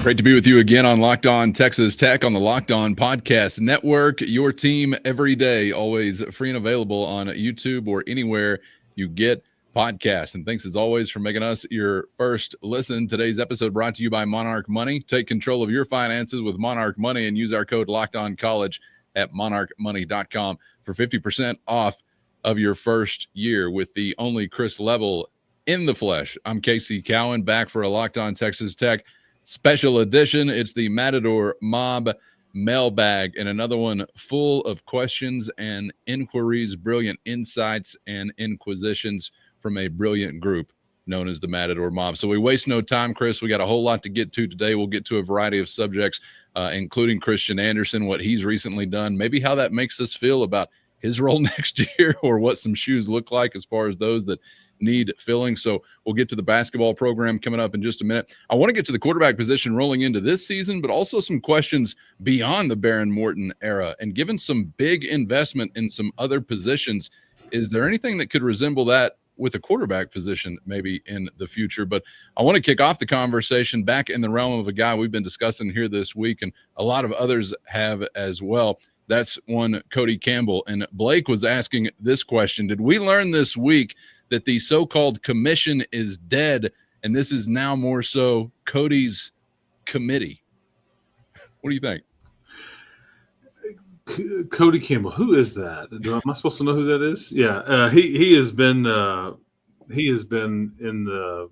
Great to be with you again on Locked On Texas Tech on the Locked On Podcast Network. Your team every day, always free and available on YouTube or anywhere you get podcasts. And thanks as always for making us your first listen. Today's episode brought to you by Monarch Money. Take control of your finances with Monarch Money and use our code LOCKEDONCollege at monarchmoney.com for 50% off of your first year with the only Chris Level in the flesh. I'm Casey Cowan, back for a Locked On Texas Tech special edition. It's the Matador Mob Mailbag, and another one full of questions and inquiries, brilliant insights and inquisitions from a brilliant group known as the Matador Mob. So we waste no time, Chris. We got a whole lot to get to today. We'll get to a variety of subjects, including Christian Anderson, what he's recently done, maybe how that makes us feel about his role next year, or what some shoes look like as far as those that need filling. So we'll get to the basketball program coming up in just a minute. I want to get to the quarterback position rolling into this season, but also some questions beyond the Baron Morton era. And given some big investment in some other positions, is there anything that could resemble that with a quarterback position maybe in the future? But I want to kick off the conversation back in the realm of a guy we've been discussing here this week, and a lot of others have as well. That's one Cody Campbell. And Blake was asking this question: did we learn this week that the so-called commission is dead, and this is now more so Cody's committee? What do you think? Cody Campbell, who is that? Am I supposed to know who that is? Yeah, he has been in the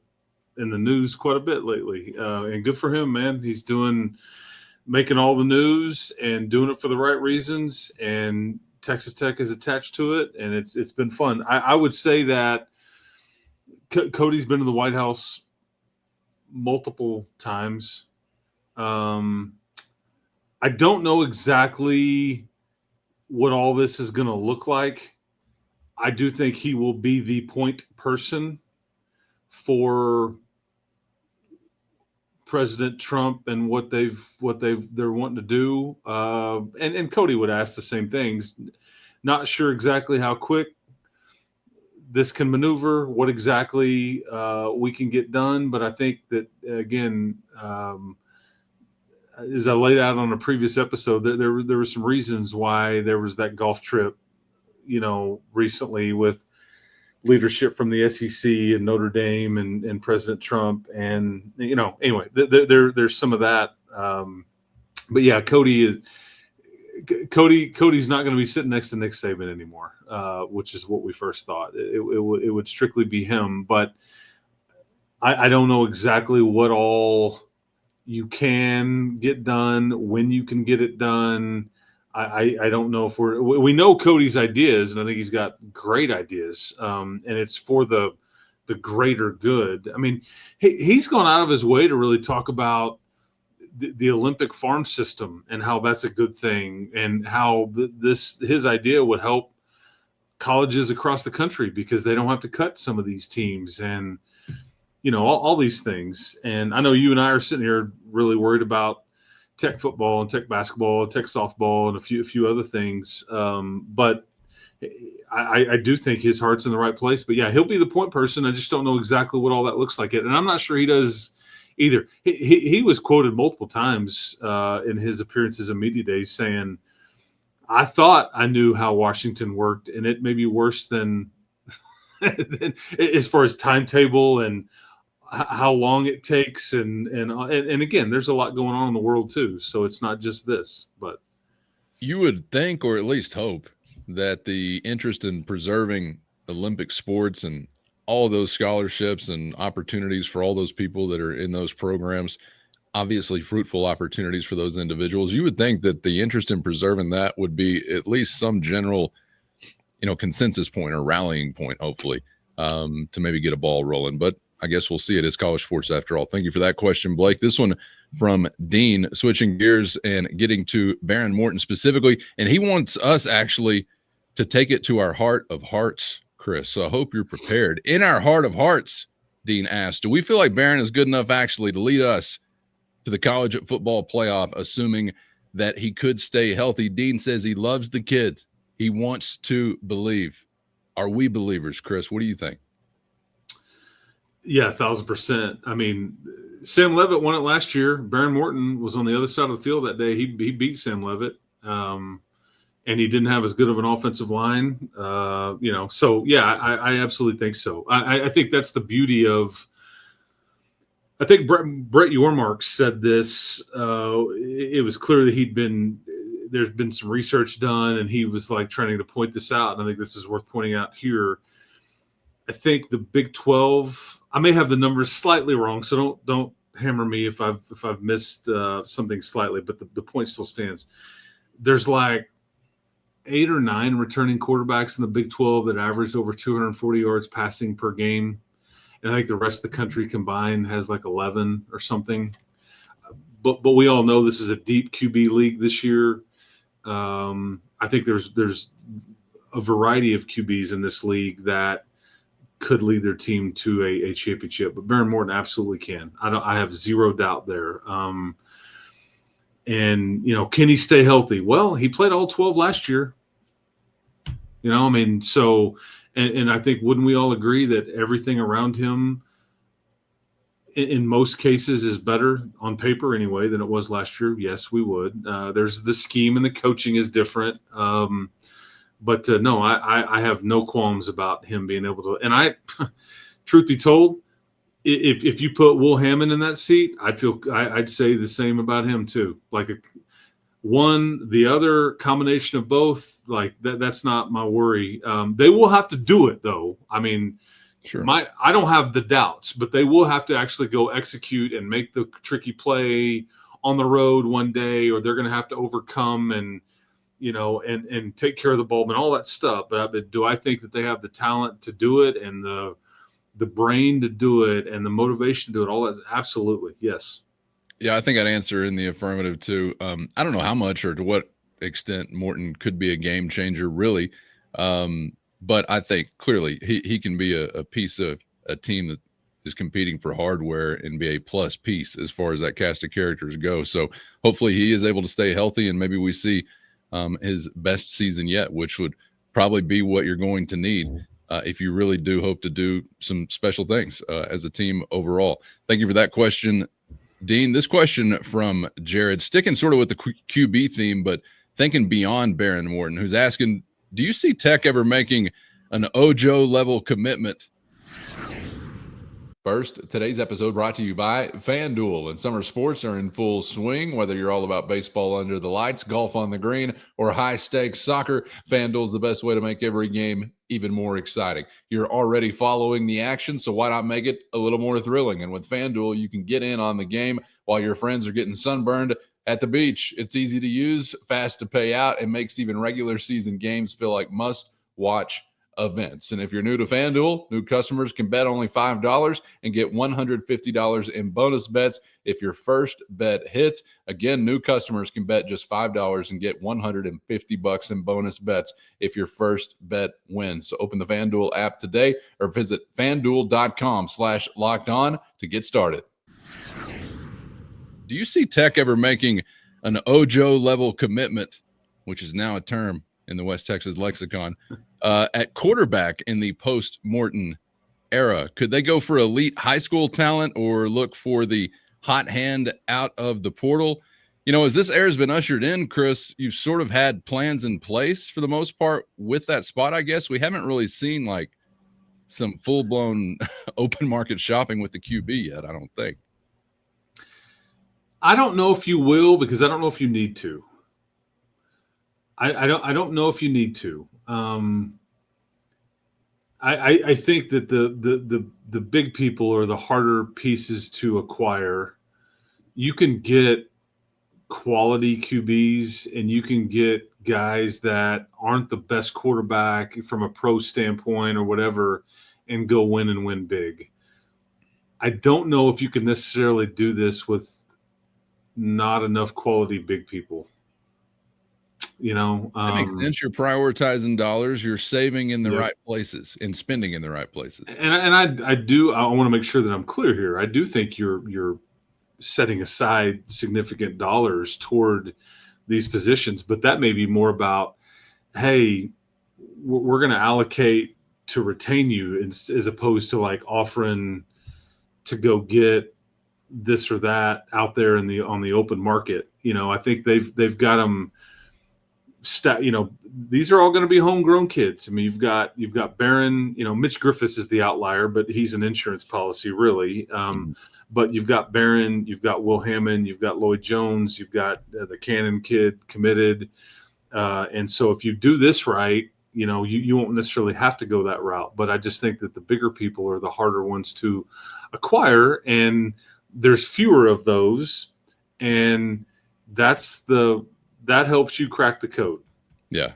news quite a bit lately, and good for him, man. He's making all the news and doing it for the right reasons, and Texas Tech is attached to it, and it's been fun. I would say that Cody's been in the White House multiple times. I don't know exactly what all this is going to look like. I do think he will be the point person for President Trump and what they're wanting to do. And Cody would ask the same things. Not sure exactly how quick this can maneuver, what exactly we can get done. But I think that, again, as I laid out on a previous episode, there were some reasons why there was that golf trip, recently with leadership from the SEC and Notre Dame and President Trump. And, anyway, there's some of that. But yeah, Cody's not going to be sitting next to Nick Saban anymore, which is what we first thought. It would strictly be him. But I don't know exactly what all you can get done, when you can get it done. I don't know if we know Cody's ideas, and I think he's got great ideas, and it's for the greater good. I mean, he's gone out of his way to really talk about the Olympic farm system and how that's a good thing, and how his idea would help colleges across the country because they don't have to cut some of these teams, and all these things. And I know you and I are sitting here really worried about Tech football and Tech basketball and Tech softball and a few other things. But I do think his heart's in the right place. But yeah, he'll be the point person. I just don't know exactly what all that looks like. And I'm not sure he does either. He was quoted multiple times in his appearances in media days saying, "I thought I knew how Washington worked, and it may be worse than as far as timetable and how long it takes." And again, there's a lot going on in the world too. So it's not just this, but you would think, or at least hope, that the interest in preserving Olympic sports and all of those scholarships and opportunities for all those people that are in those programs, obviously fruitful opportunities for those individuals, you would think that the interest in preserving that would be at least some general, consensus point or rallying point, hopefully, to maybe get a ball rolling. But I guess we'll see. It is college sports after all. Thank you for that question, Blake. This one from Dean, switching gears and getting to Baron Morton specifically. And he wants us actually to take it to our heart of hearts, Chris. So I hope you're prepared. In our heart of hearts, Dean asked, do we feel like Baron is good enough actually to lead us to the college football playoff, assuming that he could stay healthy? Dean says he loves the kids. He wants to believe. Are we believers, Chris? What do you think? Yeah, 1,000%. I mean, Sam Levitt won it last year. Baron Morton was on the other side of the field that day. He beat Sam Levitt, and he didn't have as good of an offensive line. So yeah, I absolutely think so. I think that's the beauty of. I think Brett Yormark said this. It was clear that there's been some research done, and he was like trying to point this out. And I think this is worth pointing out here. I think the Big 12. I may have the numbers slightly wrong, so don't hammer me if I've missed something slightly. But the point still stands. There's like 8 or 9 returning quarterbacks in the Big 12 that averaged over 240 yards passing per game. And I think the rest of the country combined has like 11 or something. But we all know this is a deep QB league this year. I think there's a variety of QBs in this league that could lead their team to a championship. But Baron Morton absolutely can. I have zero doubt there. And, can he stay healthy? Well, he played all 12 last year. So – and I think, wouldn't we all agree that everything around him, in most cases, is better on paper anyway than it was last year? Yes, we would. There's the scheme and the coaching is different. But no, I have no qualms about him being able to. And truth be told, if you put Will Hammond in that seat, I'd say the same about him too. Like the other combination of both, like that's not my worry. They will have to do it though. I mean, sure. I don't have the doubts, but they will have to actually go execute and make the tricky play on the road one day, or they're going to have to overcome and take care of the ball and all that stuff. But do I think that they have the talent to do it and the brain to do it and the motivation to do it? All that, absolutely, yes. Yeah, I think I'd answer in the affirmative too. I don't know how much or to what extent Morton could be a game changer, really. But I think clearly he can be a piece of a team that is competing for hardware and be a plus piece as far as that cast of characters go. So hopefully he is able to stay healthy, and maybe we see his best season yet, which would probably be what you're going to need if you really do hope to do some special things as a team overall. Thank you for that question, Dean. This question from Jared, sticking sort of with the QB theme, but thinking beyond Baron Morton, who's asking, do you see Tech ever making an Ojo level commitment? First, today's episode brought to you by FanDuel, and summer sports are in full swing. Whether you're all about baseball under the lights, golf on the green, or high-stakes soccer, FanDuel's the best way to make every game even more exciting. You're already following the action, so why not make it a little more thrilling? And with FanDuel, you can get in on the game while your friends are getting sunburned at the beach. It's easy to use, fast to pay out, and makes even regular season games feel like must-watch events. And if you're new to FanDuel, new customers can bet only $5 and get $150 in bonus bets if your first bet hits. Again, new customers can bet just $5 and get $150 in bonus bets if your first bet wins. So open the FanDuel app today or visit FanDuel.com/lockedon to get started. Do you see Tech ever making an Ojo level commitment, which is now a term in the West Texas lexicon, at quarterback in the post-Morton era? Could they go for elite high school talent or look for the hot hand out of the portal? As this era has been ushered in, Chris, you've sort of had plans in place for the most part with that spot, I guess. We haven't really seen like some full-blown open market shopping with the QB yet, I don't think. I don't know if you will, because I don't know if you need to. I don't know if you need to. I think that the big people are the harder pieces to acquire. You can get quality QBs and you can get guys that aren't the best quarterback from a pro standpoint or whatever and go win and win big. I don't know if you can necessarily do this with not enough quality big people. That makes sense. You're prioritizing dollars. You're saving in the right places and spending in the right places. And I want to make sure that I'm clear here. I do think you're setting aside significant dollars toward these positions, but that may be more about, hey, we're going to allocate to retain you as opposed to like offering to go get this or that out there on the open market. I think they've got them. These are all going to be homegrown kids. I mean, you've got Barron. Mitch Griffiths is the outlier, but he's an insurance policy, really. But you've got Barron, you've got Will Hammond, you've got Lloyd Jones, you've got the Cannon kid committed. And so if you do this right, you won't necessarily have to go that route. But I just think that the bigger people are the harder ones to acquire, and there's fewer of those, and that helps you crack the code. Yeah.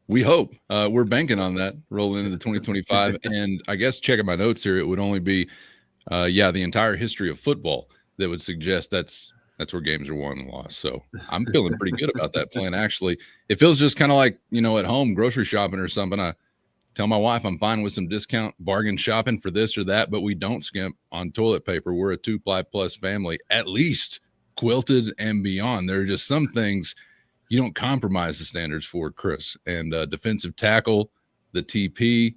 We hope. We're banking on that rolling into the 2025. And I guess checking my notes here, it would only be the entire history of football that would suggest that's where games are won and lost. So I'm feeling pretty good about that plan. Actually, it feels just kind of like, at home grocery shopping or something. I tell my wife I'm fine with some discount bargain shopping for this or that, but we don't skimp on toilet paper. We're a 2-ply plus family, at least quilted and beyond. There are just some things you don't compromise the standards for, Chris. And defensive tackle, the TP,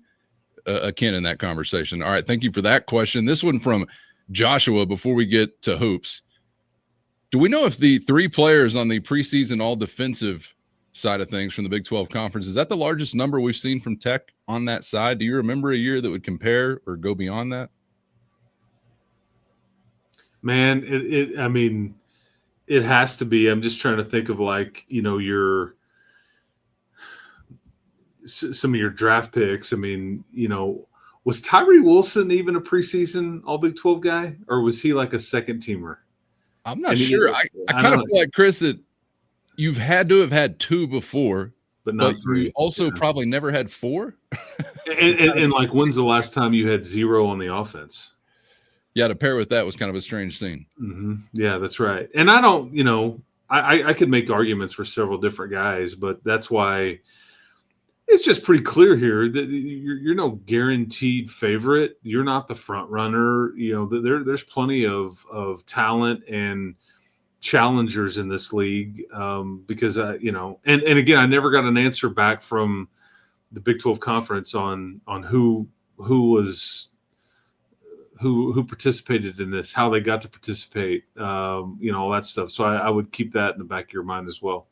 akin in that conversation. All right, thank you for that question. This one from Joshua before we get to hoops. Do we know if the 3 players on the preseason all-defensive side of things from the Big 12 Conference, is that the largest number we've seen from Tech on that side? Do you remember a year that would compare or go beyond that? Man, it has to be. I'm just trying to think of some of your draft picks. Was Tyree Wilson even a preseason All Big 12 guy, or was he like a second teamer? I'm not sure. I kind of feel like, Chris, that you've had to have had 2 before, but not 3. You also probably never had 4. and when's the last time you had 0 on the offense? Yeah, to pair with that was kind of a strange scene. Mm-hmm. Yeah, that's right. And I don't, I could make arguments for several different guys, but that's why it's just pretty clear here that you're no guaranteed favorite. You're not the front runner. There's plenty of talent and challengers in this league because, and again, I never got an answer back from the Big 12 Conference on who participated in this, how they got to participate, all that stuff. So I would keep that in the back of your mind as well.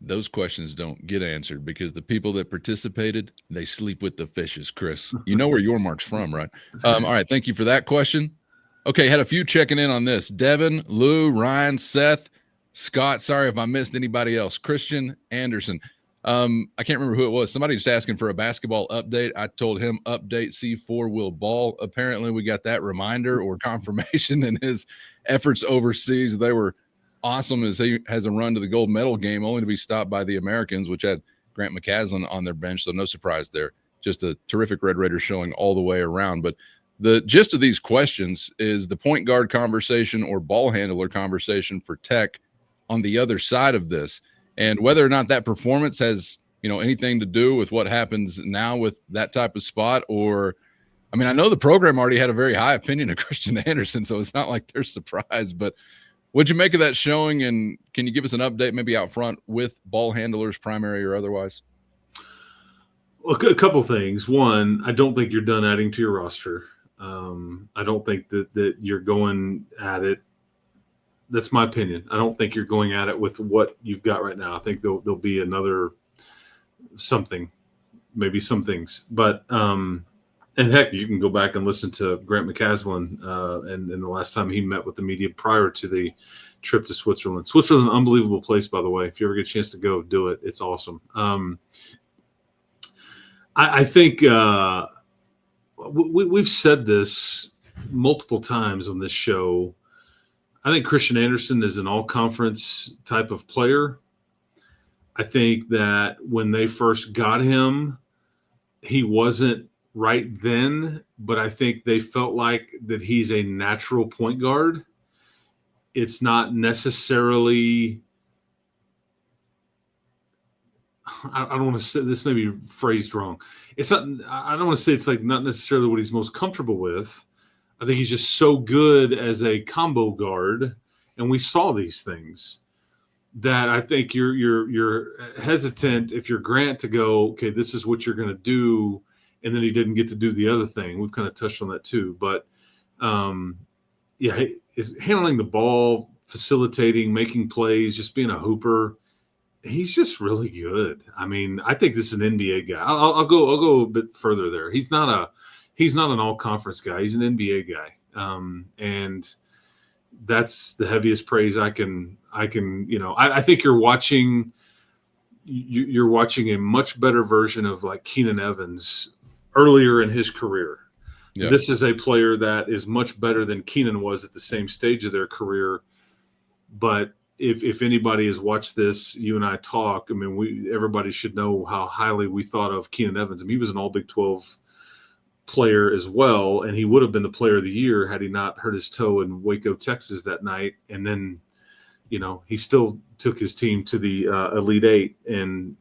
Those questions don't get answered because the people that participated, they sleep with the fishes, Chris. You know where your mark's from, right? All right, thank you for that question. Okay, had a few checking in on this. Devin, Lou, Ryan, Seth, Scott, sorry if I missed anybody else. Christian Anderson. I can't remember who it was. Somebody was asking for a basketball update. I told him update C4 will ball. Apparently we got that reminder or confirmation in his efforts overseas. They were awesome as he has a run to the gold medal game, only to be stopped by the Americans, which had Grant McCaslin on their bench. So no surprise there. Just a terrific Red Raiders showing all the way around. But the gist of these questions is the point guard conversation or ball handler conversation for Tech on the other side of this. And whether or not that performance has, anything to do with what happens now with that type of spot, or, I know the program already had a very high opinion of Christian Anderson, so it's not like they're surprised. But what'd you make of that showing, and can you give us an update maybe out front with ball handlers, primary or otherwise? Well, a couple things. One, I don't think you're done adding to your roster. I don't think that you're going at it. That's my opinion. I don't think you're going at it with what you've got right now. I think there'll be another something, maybe some things. But and heck, you can go back and listen to Grant McCaslin and the last time he met with the media prior to the trip to Switzerland. Switzerland's an unbelievable place, by the way. If you ever get a chance to go, do it. It's awesome. I think we've said this multiple times on this show. I think Christian Anderson is an all-conference type of player. I think that when they first got him, he wasn't right then, but I think they felt like that he's a natural point guard. It's not necessarily – I don't want to say – this may be phrased wrong. It's not – I don't want to say it's like not necessarily what he's most comfortable with. I think he's just so good as a combo guard, and we saw these things that I think you're hesitant if you're Grant to go, okay, this is what you're going to do, and then he didn't get to do the other thing. We've kind of touched on that too, but Yeah, is handling the ball, facilitating, making plays, just being a hooper. He's just really good. I mean, I think this is an NBA guy. I'll go a bit further there. He's not an all conference guy. He's an NBA guy, and that's the heaviest praise I can. I think you're watching a much better version of like Keenan Evans earlier in his career. Yeah. This is a player that is much better than Keenan was at the same stage of their career. But if anybody has watched this, you and I talk, I mean, everybody should know how highly we thought of Keenan Evans. I mean, he was an all Big 12 player as well, and he would have been the player of the year had he not hurt his toe in Waco, Texas that night. And then, he still took his team to the Elite Eight and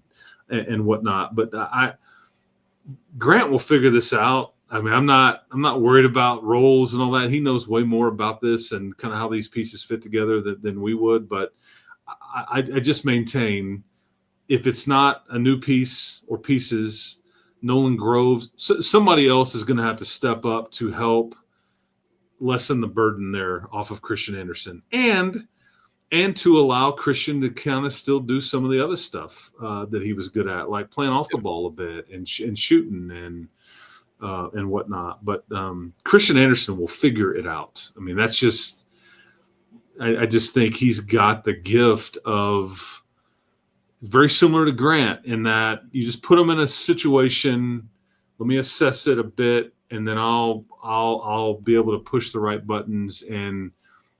whatnot. But Grant will figure this out. I mean, I'm not worried about roles and all that. He knows way more about this and kind of how these pieces fit together than we would. But I just maintain, if it's not a new piece or pieces, Nolan Groves, somebody else is going to have to step up to help lessen the burden there off of Christian Anderson, and to allow Christian to kind of still do some of the other stuff that he was good at, like playing off the ball a bit and shooting and whatnot. But Christian Anderson will figure it out. I mean, that's just I just think he's got the gift of very similar to Grant in that you just put him in a situation, let me assess it a bit, and then I'll be able to push the right buttons and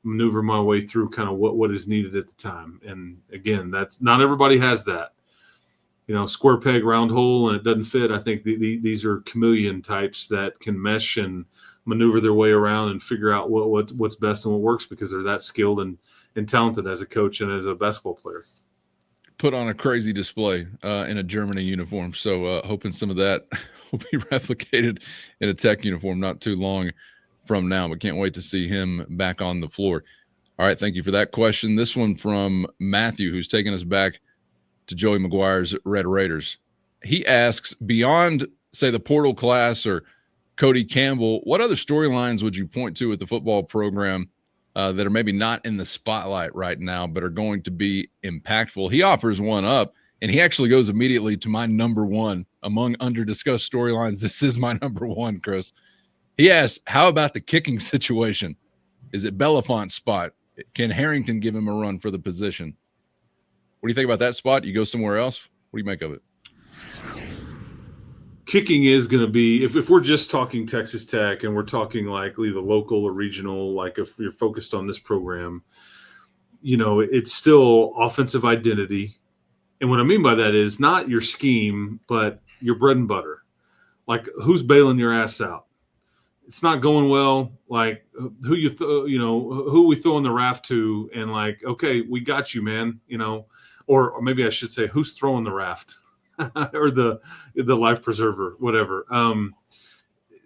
maneuver my way through kind of what is needed at the time. And again, that's not everybody has that. Square peg, round hole, and it doesn't fit. I think these are chameleon types that can mesh and maneuver their way around and figure out what's best and what works because they're that skilled and talented as a coach and as a basketball player. Put on a crazy display in a Germany uniform. So hoping some of that will be replicated in a Tech uniform not too long from now, but can't wait to see him back on the floor. All right, thank you for that question. This one from Matthew, who's taking us back to Joey McGuire's Red Raiders. He asks, beyond, say, the portal class or Cody Campbell, what other storylines would you point to with the football program that are maybe not in the spotlight right now but are going to be impactful? He offers one up, and he actually goes immediately to my number one among under-discussed storylines. This is my number one, Chris. He asks, how about the kicking situation? Is it Belafont's spot? Can Harrington give him a run for the position? What do you think about that spot? You go somewhere else? What do you make of it? Kicking is going to be, if we're just talking Texas Tech and we're talking like either local or regional, like if you're focused on this program, it's still offensive identity. And what I mean by that is not your scheme, but your bread and butter. Like who's bailing your ass out? It's not going well. Like who we throwing the raft to, and like, okay, we got you, man. Or maybe I should say, who's throwing the raft or the life preserver, whatever.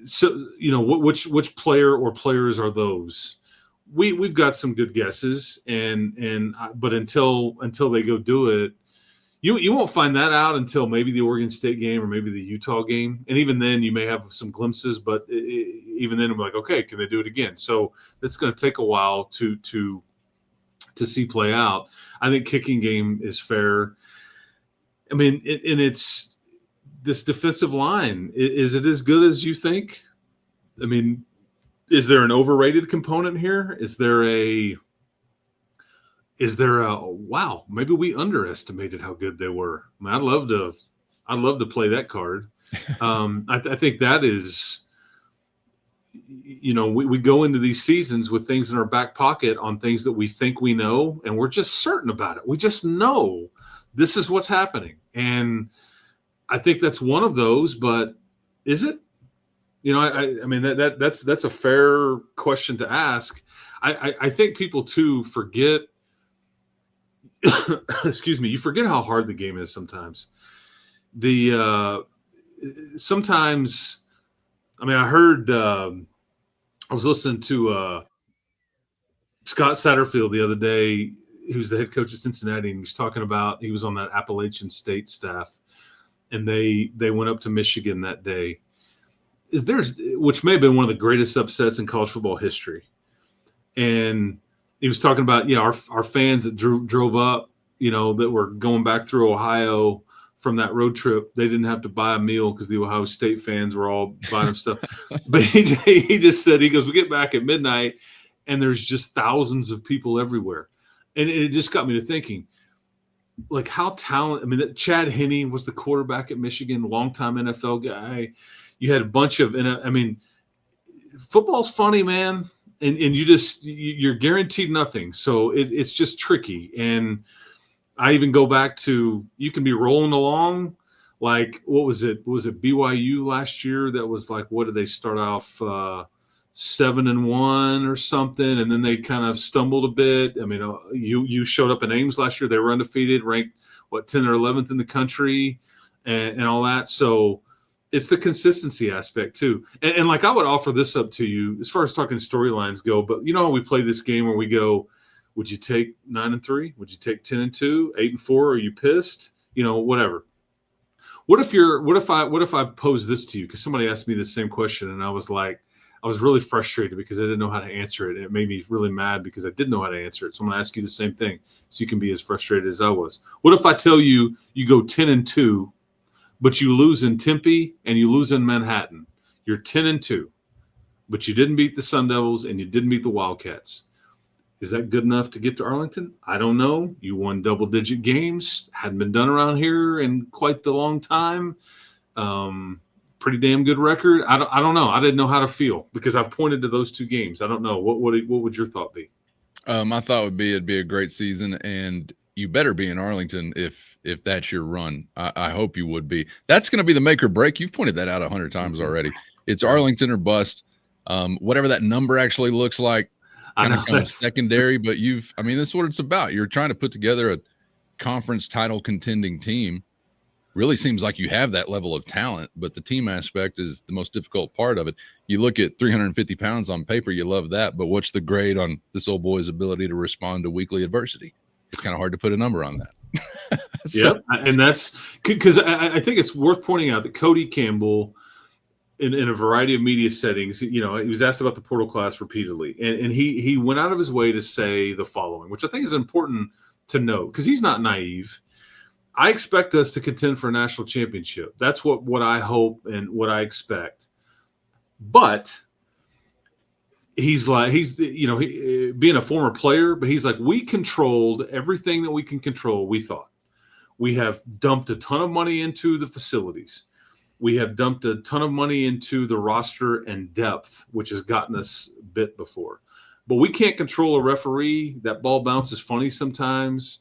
So which player or players are those? We've got some good guesses, but until they go do it, you won't find that out until maybe the Oregon State game or maybe the Utah game. And even then you may have some glimpses, but even then I'm like, okay, can they do it again? So it's going to take a while to see play out. I think kicking game is fair. I mean, and it's this defensive line. Is it as good as you think? I mean, is there an overrated component here? Is there a wow, maybe we underestimated how good they were? I mean, I'd love to play that card. I think that is, we go into these seasons with things in our back pocket on things that we think we know, and we're just certain about it. We just know this is what's happening. And I think that's one of those, but is it? I mean, that's a fair question to ask. I think people too forget, excuse me, you forget how hard the game is sometimes. Sometimes, I mean, I heard, I was listening to Scott Satterfield the other day, who's the head coach of Cincinnati, and he was talking about, he was on that Appalachian State staff, and they went up to Michigan that day. which may have been one of the greatest upsets in college football history. And he was talking about, our fans that drove up, that were going back through Ohio from that road trip. They didn't have to buy a meal because the Ohio State fans were all buying them stuff. But he just said, he goes, we get back at midnight and there's just thousands of people everywhere. And it just got me to thinking, like, how talented. I mean, that Chad Henne was the quarterback at Michigan, longtime NFL guy. You had a bunch of, football's funny, man. And you're guaranteed nothing. So it's just tricky. And I even go back to, you can be rolling along. Like, what was it? Was it BYU last year? That was like, what did they start off 7-1 or something? And then they kind of stumbled a bit. I mean, you showed up in Ames last year. They were undefeated, ranked 10th or 11th in the country and all that. So it's the consistency aspect too. And like, I would offer this up to you as far as talking storylines go, but how we play this game where we go, would you take 9-3? Would you take 10-2, 8-4? Are you pissed? Whatever. What if I pose this to you? Because somebody asked me the same question, and I was really frustrated because I didn't know how to answer it. And it made me really mad because I didn't know how to answer it. So I'm going to ask you the same thing so you can be as frustrated as I was. What if I tell you go 10-2, but you lose in Tempe and you lose in Manhattan? You're 10-2, but you didn't beat the Sun Devils and you didn't beat the Wildcats. Is that good enough to get to Arlington? I don't know. You won double-digit games. Hadn't been done around here in quite the long time. Pretty damn good record. I don't know. I didn't know how to feel because I've pointed to those two games. I don't know. What would your thought be? My thought would be it'd be a great season, and you better be in Arlington if that's your run. I hope you would be. That's going to be the make or break. You've pointed that out 100 times already. It's Arlington or bust. Whatever that number actually looks like, kind of secondary. But this is what it's about. You're trying to put together a conference title contending team. Really seems like you have that level of talent, but the team aspect is the most difficult part of it. You look at 350 pounds on paper, you love that, but what's the grade on this old boy's ability to respond to weekly adversity? It's kind of hard to put a number on that. Yep, and that's because I think it's worth pointing out that Cody Campbell, in a variety of media settings, he was asked about the portal class repeatedly, and he went out of his way to say the following, which I think is important to note because he's not naive. I expect us to contend for a national championship. That's what I hope and what I expect. But he's being a former player, but he's like, we controlled everything that we can control. We thought we have dumped a ton of money into the facilities. We have dumped a ton of money into the roster and depth, which has gotten us bit before. But we can't control a referee. That ball bounces funny sometimes.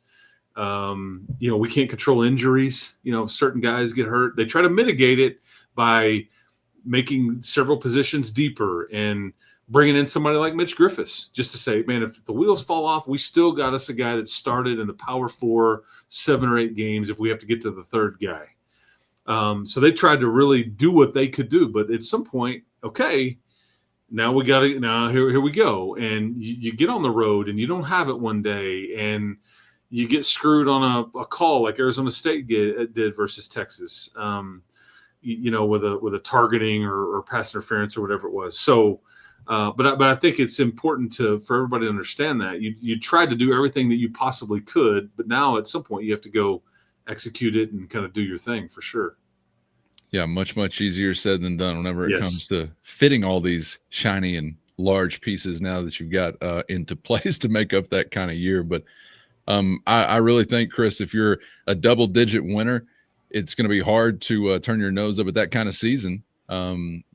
We can't control injuries. Certain guys get hurt. They try to mitigate it by making several positions deeper and bringing in somebody like Mitch Griffiths just to say, man, if the wheels fall off, we still got us a guy that started in the Power 4 7 or 8 games if we have to get to the third guy. So they tried to really do what they could do. But at some point, okay, now here we go. And you get on the road and you don't have it one day and you get screwed on a call like Arizona State did versus Texas, with a targeting or pass interference or whatever it was. So, but I think it's important for everybody to understand that you tried to do everything that you possibly could, but now at some point you have to go execute it and kind of do your thing for sure. Yeah, much, much easier said than done whenever it comes to fitting all these shiny and large pieces now that you've got into place to make up that kind of year. But I really think, Chris, if you're a double-digit winner, it's going to be hard to turn your nose up at that kind of season.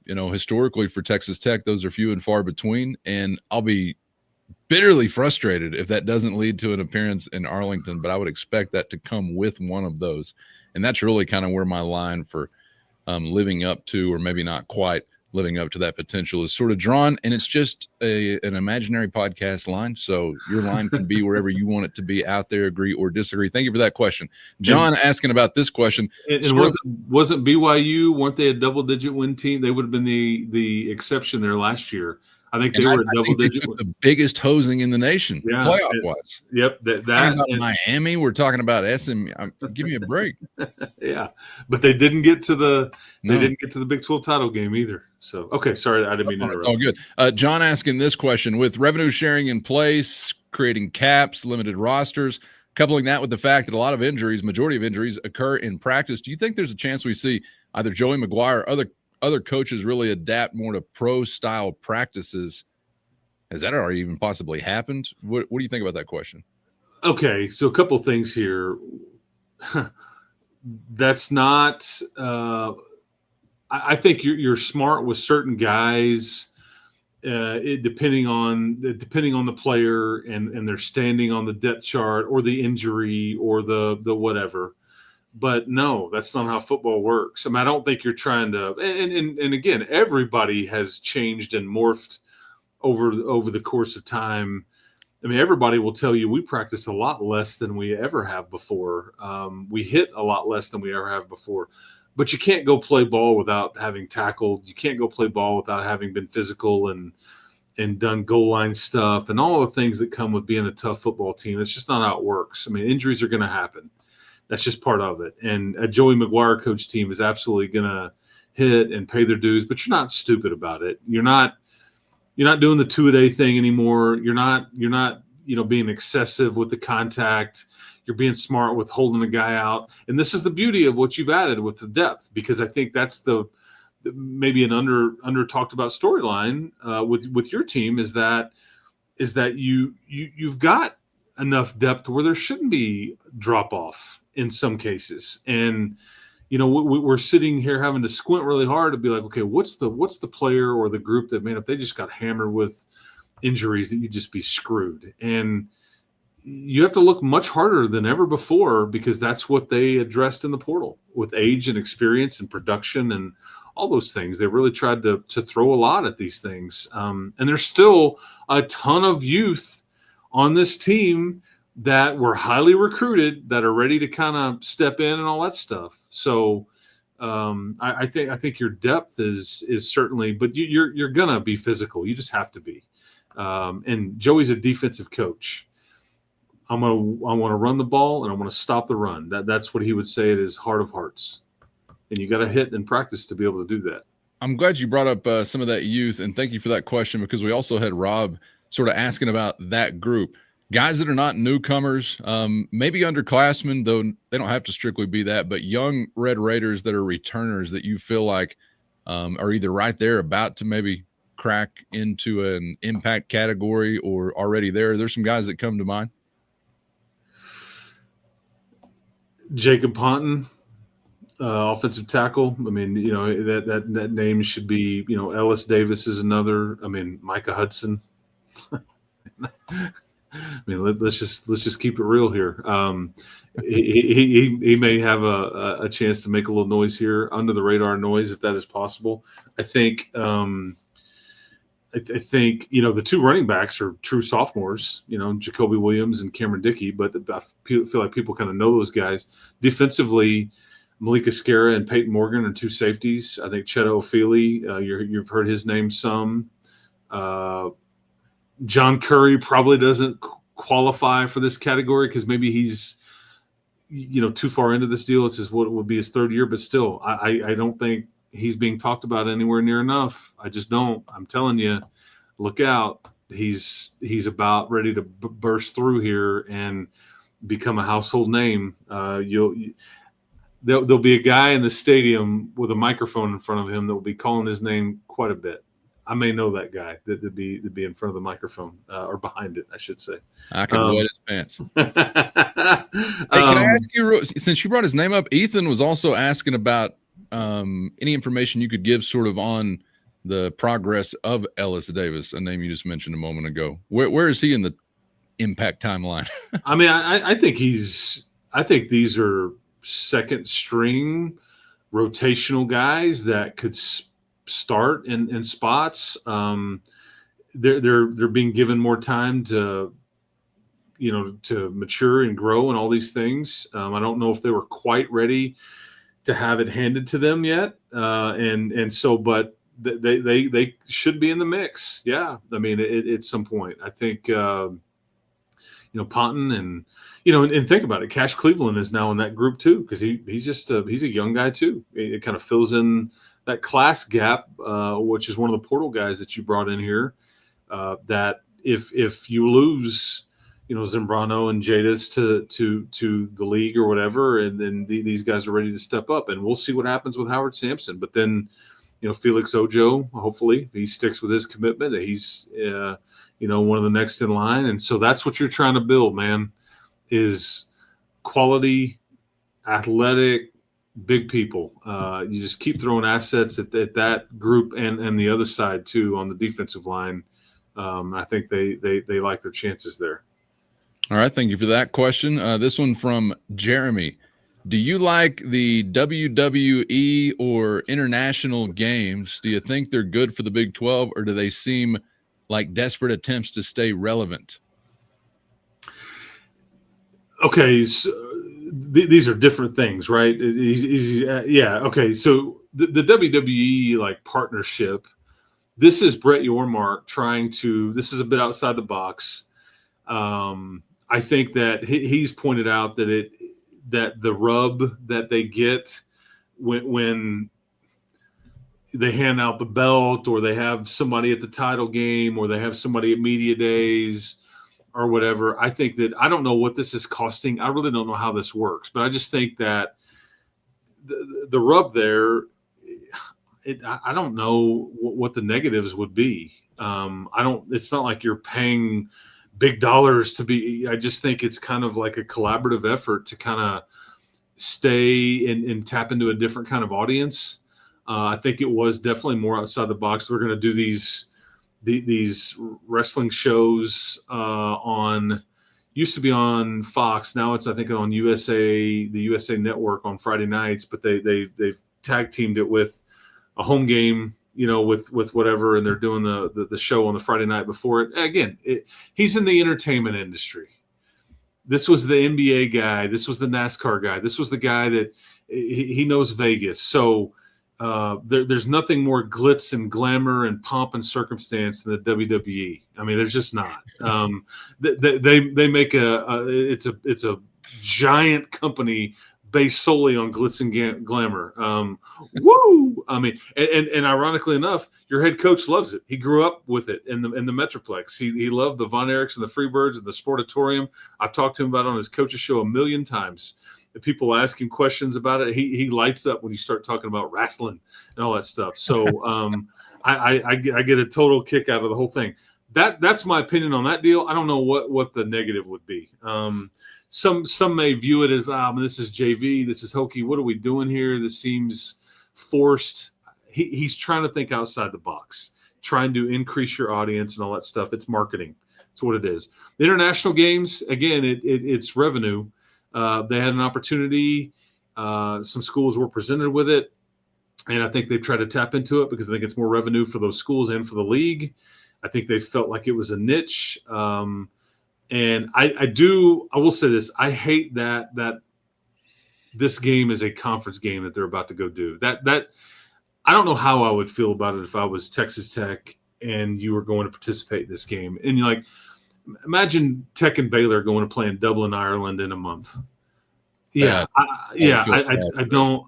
Historically for Texas Tech, those are few and far between, and I'll be bitterly frustrated if that doesn't lead to an appearance in Arlington, but I would expect that to come with one of those. And that's really kind of where my line for living up to, or maybe not quite living up to that potential, is sort of drawn. And it's just an imaginary podcast line. So your line can be wherever you want it to be out there, agree or disagree. Thank you for that question. John asking about this question. And wasn't BYU, weren't they a double-digit win team? They would have been the exception there last year. I think And they were a I double think they digit. took the biggest hosing in the nation, Yeah. playoff-wise. Yep. We're talking about Miami, we're talking about SM. Give me a break. Yeah, but they didn't get to the No. Big 12 title game either. So okay, sorry, I didn't mean to It's interrupt. all good. John asking this question: with revenue sharing in place, creating caps, limited rosters, coupling that with the fact that a lot of injuries, majority of injuries, occur in practice, do you think there's a chance we see either Joey McGuire or other coaches really adapt more to pro style practices? Has that already even possibly happened? What do you think about that question? Okay, so a couple things here. That's not. I think you're smart with certain guys. Depending on the player and their standing on the depth chart or the injury or the whatever. But no, that's not how football works. I mean, I don't think you're trying to. And again, everybody has changed and morphed over the course of time. I mean, everybody will tell you we practice a lot less than we ever have before. We hit a lot less than we ever have before. But you can't go play ball without having tackled. You can't go play ball without having been physical and done goal line stuff and all the things that come with being a tough football team. It's just not how it works. I mean, injuries are going to happen. That's just part of it. And a Joey McGuire coach team is absolutely going to hit and pay their dues, but you're not stupid about it. You're not doing the 2-a-day thing anymore. You're not being excessive with the contact. You're being smart with holding a guy out. And this is the beauty of what you've added with the depth, because I think that's maybe an under talked about storyline with your team is that you've got enough depth where there shouldn't be drop off in some cases. And we're sitting here having to squint really hard to be like, okay, what's the player or the group that, man, if they just got hammered with injuries, that you'd just be screwed. And you have to look much harder than ever before, because that's what they addressed in the portal with age and experience and production and all those things. They really tried to throw a lot at these things. And there's still a ton of youth on this team that were highly recruited that are ready to kind of step in and all that stuff. So I think your depth is certainly, but you're gonna be physical. You just have to be. And Joey's a defensive coach. I want to run the ball and I want to stop the run. That's what he would say at his heart of hearts. And you got to hit in practice to be able to do that. I'm glad you brought up some of that youth, and thank you for that question, because we also had Rob sort of asking about that group. Guys that are not newcomers, maybe underclassmen, though they don't have to strictly be that, but young Red Raiders that are returners that you feel like are either right there about to maybe crack into an impact category or already there. There's some guys that come to mind. Jacob Ponton, offensive tackle. I mean, that name should be, Ellis Davis is another. I mean, Micah Hudson. I mean, let's just keep it real here. He may have a chance to make a little noise here, under the radar noise, if that is possible. I think the two running backs are true sophomores, Jacoby Williams and Cameron Dickey, but I feel like people kind of know those guys. Defensively, Malika Skara and Peyton Morgan are two safeties. I think Cheto Ofili, you've heard his name some. John Curry probably doesn't qualify for this category because maybe he's, too far into this deal. It's what would be his third year, but still, I don't think he's being talked about anywhere near enough. I just don't. I'm telling you, look out. He's about ready to burst through here and become a household name. There'll be a guy in the stadium with a microphone in front of him that will be calling his name quite a bit. I may know that guy that'd be in front of the microphone or behind it, I should say. I could wet his pants. Hey, can I ask you, since you brought his name up, Ethan was also asking about any information you could give sort of on the progress of Ellis Davis, a name you just mentioned a moment ago. Where is he in the impact timeline? I mean, I think these are second string rotational guys that could start in spots. They're being given more time to mature and grow and all these things. I don't know if they were quite ready to have it handed to them yet. But they should be in the mix. Yeah, I mean, at some point, I think Ponton and think about it. Cash Cleveland is now in that group too, because he's a young guy too. It kind of fills in that class gap, which is one of the portal guys that you brought in here. That if you lose, Zambrano and Jadis to the league or whatever, and then these guys are ready to step up, and we'll see what happens with Howard Sampson. But then, Felix Ojo, hopefully he sticks with his commitment. That he's one of the next in line, and so that's what you're trying to build, man. Is quality, athletic, big people. You just keep throwing assets at that group and the other side too on the defensive line. I think they like their chances there. All right, thank you for that question. This one from Jeremy. Do you like the WWE or international games? Do you think they're good for the Big 12, or do they seem like desperate attempts to stay relevant? Okay, so these are different things, right? Yeah, okay. So the WWE partnership, this is Brett Yormark this is a bit outside the box. I think that he's pointed out that the rub that they get when they hand out the belt, or they have somebody at the title game, or they have somebody at media days or whatever. I think that I don't know what this is costing. I really don't know how this works, but I just think that the rub there, I don't know what the negatives would be. It's not like you're paying big dollars to be. I just think it's kind of like a collaborative effort to kind of stay and tap into a different kind of audience. I think it was definitely more outside the box. We're going to do these wrestling shows used to be on Fox. Now it's, I think, on the USA Network on Friday nights, but they've tag teamed it with a home game, with whatever, and they're doing the show on the Friday night before it. Again, he's in the entertainment industry. This was the NBA guy. This was the NASCAR guy. This was the guy that he knows Vegas. So there's nothing more glitz and glamour and pomp and circumstance than the WWE. I mean, there's just not. They make it's a giant company based solely on glitz and glamour. Woo! I mean, and ironically enough, your head coach loves it. He grew up with it in the Metroplex. He loved the Von Erichs and the Freebirds and the Sportatorium. I've talked to him about it on his coach's show 1,000,000 times. If people ask him questions about it, he lights up when you start talking about wrestling and all that stuff. So I get a total kick out of the whole thing. That's my opinion on that deal. I don't know what the negative would be. Some may view it as, this is JV, this is hokey. What are we doing here? This seems forced. He's trying to think outside the box, trying to increase your audience and all that stuff. It's marketing. It's what it is. The international games, again, it's revenue. They had an opportunity. Some schools were presented with it, and I think they've tried to tap into it because I think it's more revenue for those schools and for the league. I think they felt like it was a niche. And I will say this. I hate that this game is a conference game that they're about to go do. That I don't know how I would feel about it if I was Texas Tech and you were going to participate in this game. And imagine Tech and Baylor going to play in Dublin, Ireland in a month. Yeah. I don't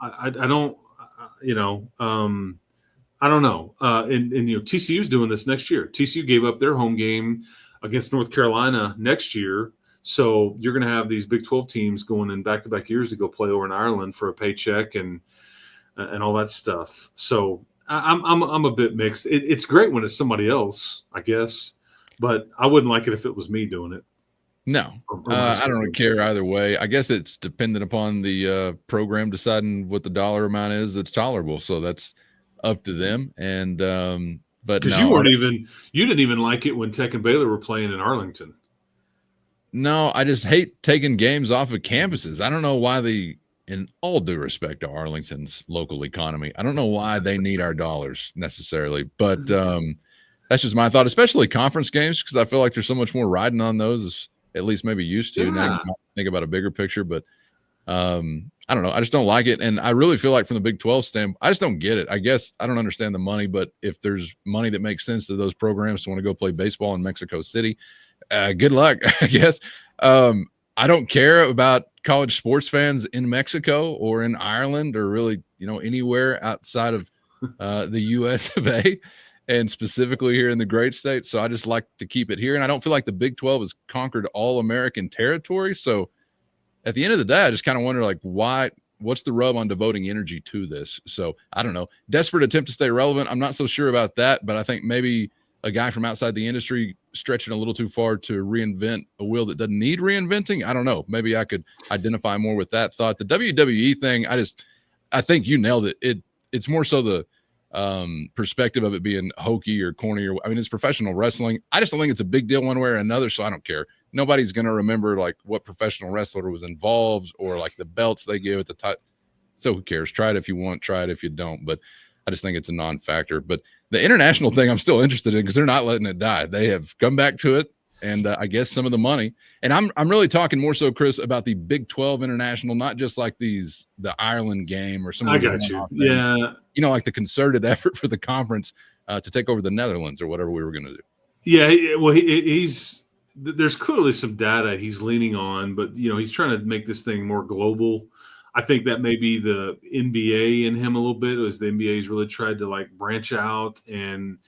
know. And TCU's doing this next year. TCU gave up their home game against North Carolina next year. So you're going to have these Big 12 teams going in back-to-back years to go play over in Ireland for a paycheck and all that stuff. So I'm a bit mixed. It's great when it's somebody else, I guess, but I wouldn't like it if it was me doing it. No, I don't care either way. I guess it's dependent upon the program deciding what the dollar amount is that's tolerable. So that's up to them. And but because you didn't even like it when Tech and Baylor were playing in Arlington. No, I just hate taking games off of campuses. I don't know why in all due respect to Arlington's local economy, I don't know why they need our dollars necessarily, but that's just my thought, especially conference games, because I feel like there's so much more riding on those, at least maybe used to. Yeah. Now you think about a bigger picture, but I don't know. I just don't like it. And I really feel like from the Big 12 standpoint, I just don't get it. I guess I don't understand the money, but if there's money that makes sense to those programs to want to go play baseball in Mexico City, good luck, I guess. I don't care about college sports fans in Mexico or in Ireland or really, anywhere outside of the US of A, and specifically here in the great state. So I just like to keep it here. And I don't feel like the Big 12 has conquered all American territory. So at the end of the day, I just kind of wonder, what's the rub on devoting energy to this? So I don't know. Desperate attempt to stay relevant. I'm not so sure about that, but I think maybe a guy from outside the industry stretching a little too far to reinvent a wheel that doesn't need reinventing. I don't know. Maybe I could identify more with that thought. The WWE thing, I think you nailed it. It's more so the perspective of it being hokey or corny, it's professional wrestling. I just don't think it's a big deal one way or another. So I don't care. Nobody's going to remember what professional wrestler was involved or the belts they give at the time. So who cares? Try it if you want, try it if you don't. But I just think it's a non-factor. But the international thing I'm still interested in because they're not letting it die. They have come back to it. And I guess some of the money. And I'm really talking more so, Chris, about the Big 12 international, not just the Ireland game or some of these. I got you. Yeah. The concerted effort for the conference to take over the Netherlands or whatever we were going to do. Yeah. Well, there's clearly some data he's leaning on, but he's trying to make this thing more global. I think that may be the NBA in him a little bit, as the NBA's really tried to branch out, and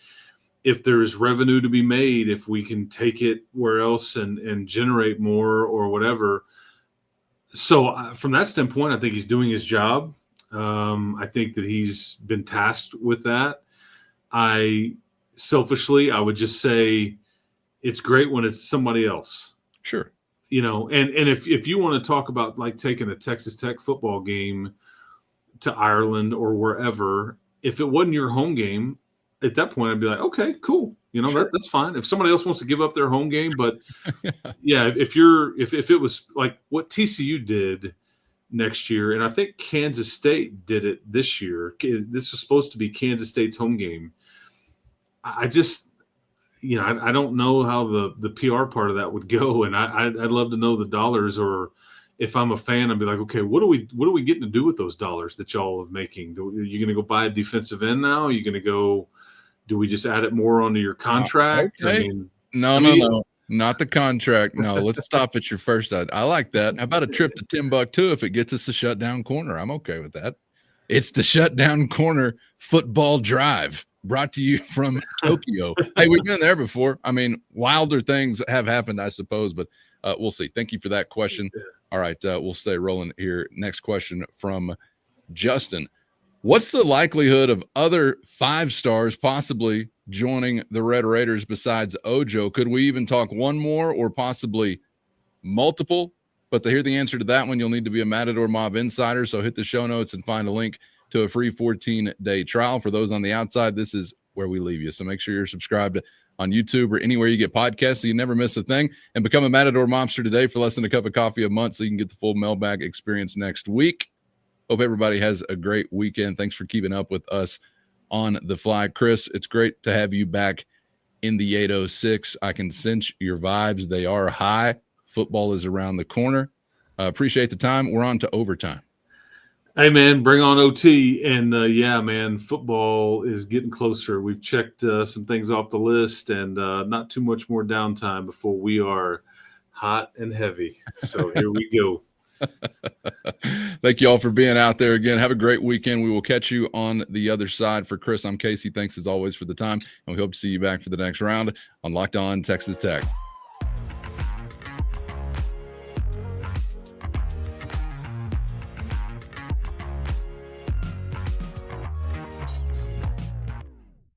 if there's revenue to be made, if we can take it where else and generate more or whatever. So from that standpoint, I think he's doing his job. I think that he's been tasked with that. Selfishly, I would just say it's great when it's somebody else. Sure. And if you want to talk about taking a Texas Tech football game to Ireland or wherever, if it wasn't your home game, at that point I'd be like, okay, cool. Sure. That's fine. If somebody else wants to give up their home game, but yeah, if it was like what TCU did next year, and I think Kansas State did it this year. This is supposed to be Kansas State's home game. I just, I don't know how the PR part of that would go, and I'd love to know the dollars, or if I'm a fan, I'd be like, okay, what are we getting to do with those dollars that y'all are making? Are you going to go buy a defensive end now? Are you going to go? Do we just add it more onto your contract? Okay. No, not the contract. No, let's stop at your first. I like that. How about a trip to Timbuktu if it gets us a shutdown corner? I'm okay with that. It's the Shutdown Corner Football Drive, brought to you from Tokyo. Hey, we've been there before. Wilder things have happened, I suppose, but we'll see. Thank you for that question. All right, we'll stay rolling here. Next question from Justin. What's the likelihood of other 5 stars possibly joining the Red Raiders besides Ojo? Could we even talk one more or possibly multiple? But to hear the answer to that one, you'll need to be a Matador Mob insider. So hit the show notes and find a link to a free 14-day trial. For those on the outside, this is where we leave you. So make sure you're subscribed on YouTube or anywhere you get podcasts so you never miss a thing. And become a Matador Mobster today for less than a cup of coffee a month so you can get the full Mailbag experience next week. Hope everybody has a great weekend. Thanks for keeping up with us on the fly. Chris, it's great to have you back in the 806. I can sense your vibes. They are high. Football is around the corner. Appreciate the time. We're on to overtime. Hey, man, bring on OT. And, yeah, man, football is getting closer. We've checked some things off the list, and not too much more downtime before we are hot and heavy. So here we go. Thank you all for being out there again. Have a great weekend. We will catch you on the other side. For Chris, I'm Casey. Thanks as always for the time, and we hope to see you back for the next round on Locked On Texas Tech.